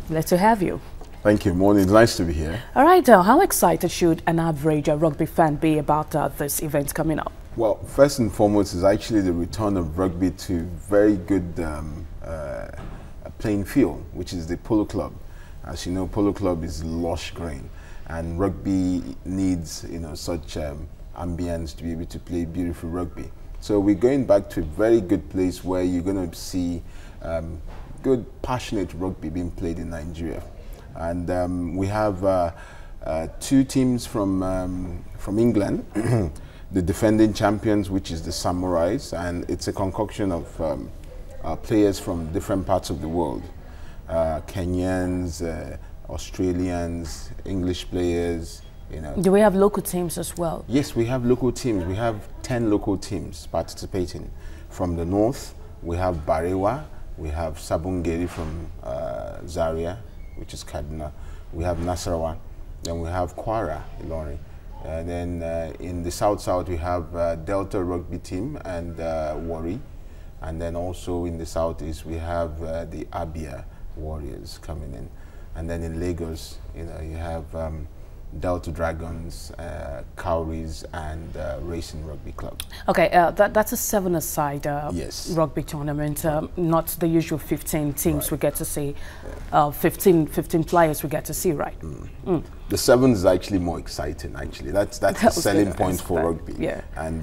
Glad to have you. Thank you. Morning. It's nice to be here. All right. How excited should an average rugby fan be about this event coming up? Well, first and foremost is actually the return of rugby to very good playing field, which is the Polo Club. As you know, Polo Club is lush green, and rugby needs such ambience to be able to play beautiful rugby. So we're going back to a very good place where you're going to see good, passionate rugby being played in Nigeria. And we have two teams from England, the defending champions, which is the Samurais, and it's a concoction of players from different parts of the world. Kenyans, Australians, English players, Do we have local teams as well? Yes, we have local teams. We have 10 local teams participating. From the north, we have Barewa, we have Sabungeri from Zaria, which is Kaduna. We have Nasarawa, then we have Kwara, Ilorin. And then in the south, we have Delta Rugby Team and Warri. And then also in the southeast, we have the Abia Warriors coming in. And then in Lagos, you have Delta Dragons, Cowries, and Racing Rugby Club. Okay, that's a 7-a-side yes. rugby tournament, not the usual 15 teams right. We get to see, 15 players we get to see, right? The 7 is actually more exciting, actually. That's the selling point for rugby. Yeah. And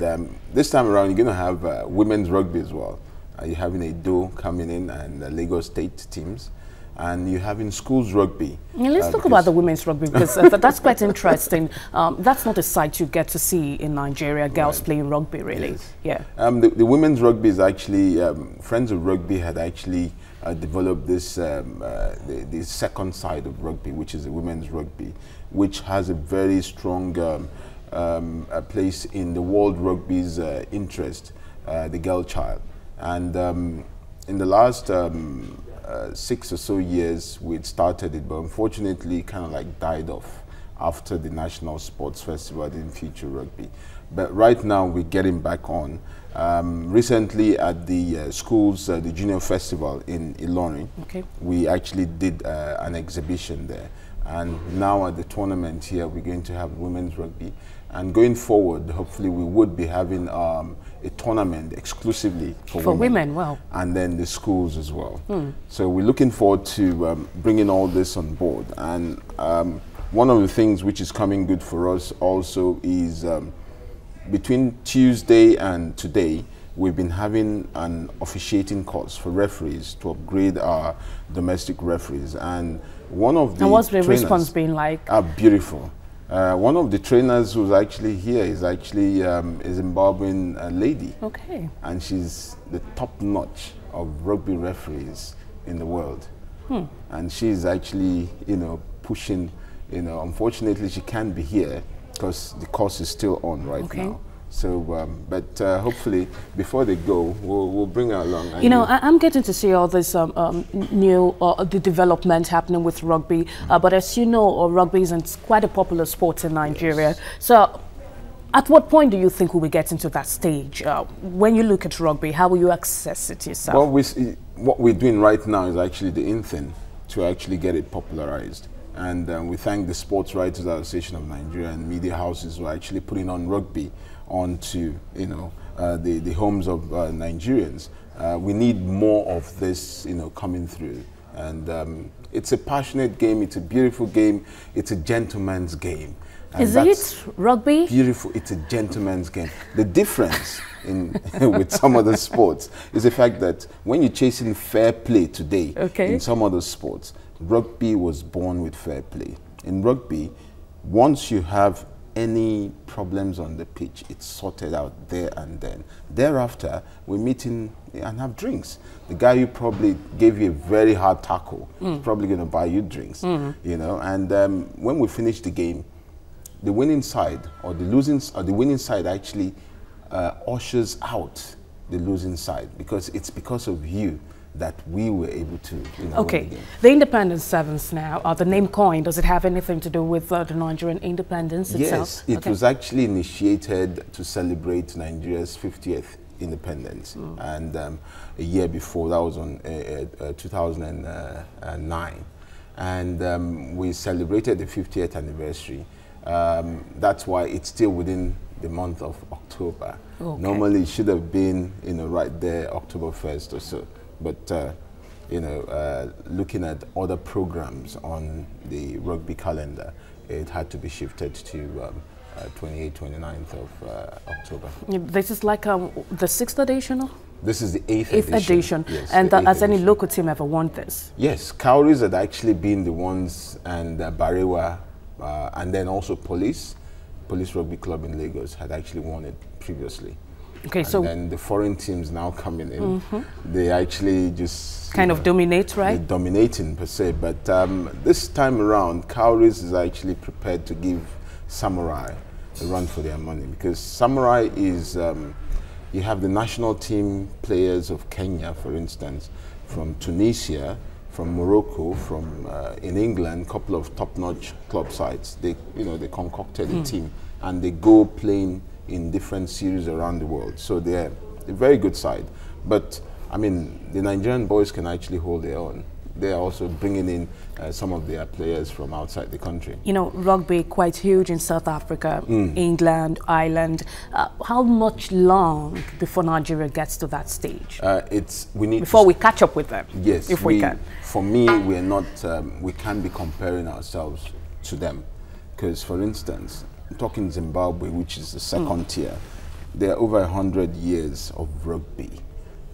this time around, you're going to have women's rugby as well. You're having a Edo coming in and Lagos State teams. And you're having schools rugby. Yeah, let's talk about the women's rugby because that's quite interesting. That's not a sight you get to see in Nigeria, girls right. playing rugby, really. Yes. Yeah. The women's rugby is actually, Friends of Rugby had actually developed this the second side of rugby, which is the women's rugby, which has a very strong place in the world rugby's interest, the girl child. And in the last 6 or so years we'd started it, but unfortunately kind of like died off after the National Sports Festival didn't feature rugby. But right now we're getting back on. Recently at the schools, the Junior Festival in Ilorin, okay. we actually did an exhibition there. And now at the tournament here, we're going to have women's rugby. And going forward, hopefully we would be having a tournament exclusively for women. Wow. And then the schools as well. So we're looking forward to bringing all this on board. And one of the things which is coming good for us also is between Tuesday and today, we've been having an officiating course for referees to upgrade our domestic referees. And one of the And what's the response been like? Beautiful. One of the trainers who's actually here is actually a Zimbabwean lady. Okay. And she's the top notch of rugby referees in the world. And she's actually, pushing, unfortunately she can't be here because the course is still on right now. So, but hopefully, before they go, we'll bring her along. I'm getting to see all this new the development happening with rugby. But as you know, rugby is quite a popular sport in Nigeria. Yes. So, at what point do you think we will get into that stage? When you look at rugby, how will you access it yourself? Well, what we're doing right now is actually the in-thing to actually get it popularized. And we thank the Sports Writers Association of Nigeria and media houses who are actually putting on rugby onto the homes of Nigerians. We need more of this coming through, and it's a passionate game, it's a beautiful game, it's a gentleman's game. And is it rugby? Beautiful, it's a gentleman's game. The difference with some other sports is the fact that when you're chasing fair play today, in some other sports, rugby was born with fair play. In rugby, once you have any problems on the pitch, it's sorted out there and then. Thereafter, we're meeting and have drinks. The guy who probably gave you a very hard tackle is probably going to buy you drinks, And when we finish the game, the winning side or the winning side actually ushers out the losing side because it's because of you that we were able to win the game. The Independence Sevens now, the name coin, does it have anything to do with the Nigerian independence itself? Yes, it was actually initiated to celebrate Nigeria's 50th independence. And a year before, that was on 2009. and we celebrated the 50th anniversary. That's why it's still within the month of October. Okay. Normally it should have been, you know, right there October 1st or so, but you know, looking at other programs on the rugby calendar, it had to be shifted to 28th, 29th of October. This is like the 6th edition? This is the 8th edition. Yes, and has any local team ever won this? Yes, Cowries had actually been the ones, and Barewa, and then also Police Rugby Club in Lagos had actually won it previously. Okay, and so then the foreign teams now coming in, they actually just kind of dominate, right? They're dominating per se, but this time around, Cowries is actually prepared to give Samurai a run for their money, because Samurai is, you have the national team players of Kenya, for instance, from Tunisia, from Morocco, from in England, a couple of top-notch club sides. They, you know, they concocted a team, and they go playing in different series around the world. So they're a very good side. But I mean, the Nigerian boys can actually hold their own. They're also bringing in some of their players from outside the country. You know, rugby quite huge in South Africa, England, Ireland. How much long before Nigeria gets to that stage? Before we catch up with them. Yes, if we can. For me, we're not. We can't be comparing ourselves to them, because, for instance, I'm talking Zimbabwe, which is the second tier. There are over 100 years of rugby.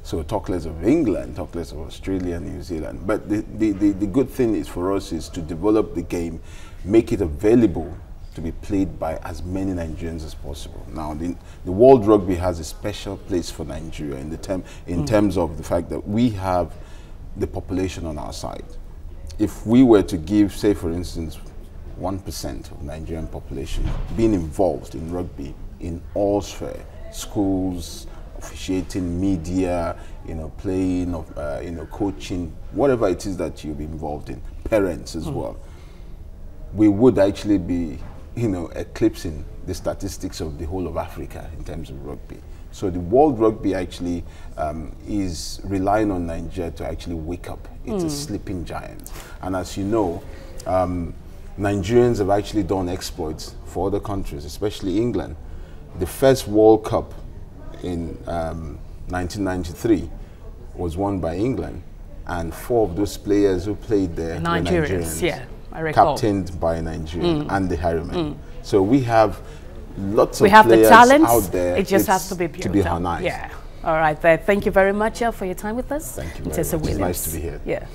So talk less of England, talk less of Australia, New Zealand. But the good thing is for us is to develop the game, make it available to be played by as many Nigerians as possible. Now, the World Rugby has a special place for Nigeria in terms of the fact that we have the population on our side. If we were to give, say, for instance, 1% of Nigerian population being involved in rugby in all spheres, schools, officiating, media, you know, playing, you know, coaching, whatever it is that you'll be involved in, parents as well, we would actually be, you know, eclipsing the statistics of the whole of Africa in terms of rugby. So the World Rugby actually is relying on Nigeria to actually wake up. It's a sleeping giant. And as you know, Nigerians have actually done exploits for other countries, especially England. The first World Cup in 1993 was won by England, and 4 of those players who played there were Nigerians. Yeah, I recall. Captained by a Nigerian, and the Harriman. So we have lots of players the talents out there. It just has to be built up. Harnessed. Yeah. All right. Thank you very much for your time with us. Thank you very much. It's nice to be here. Yeah.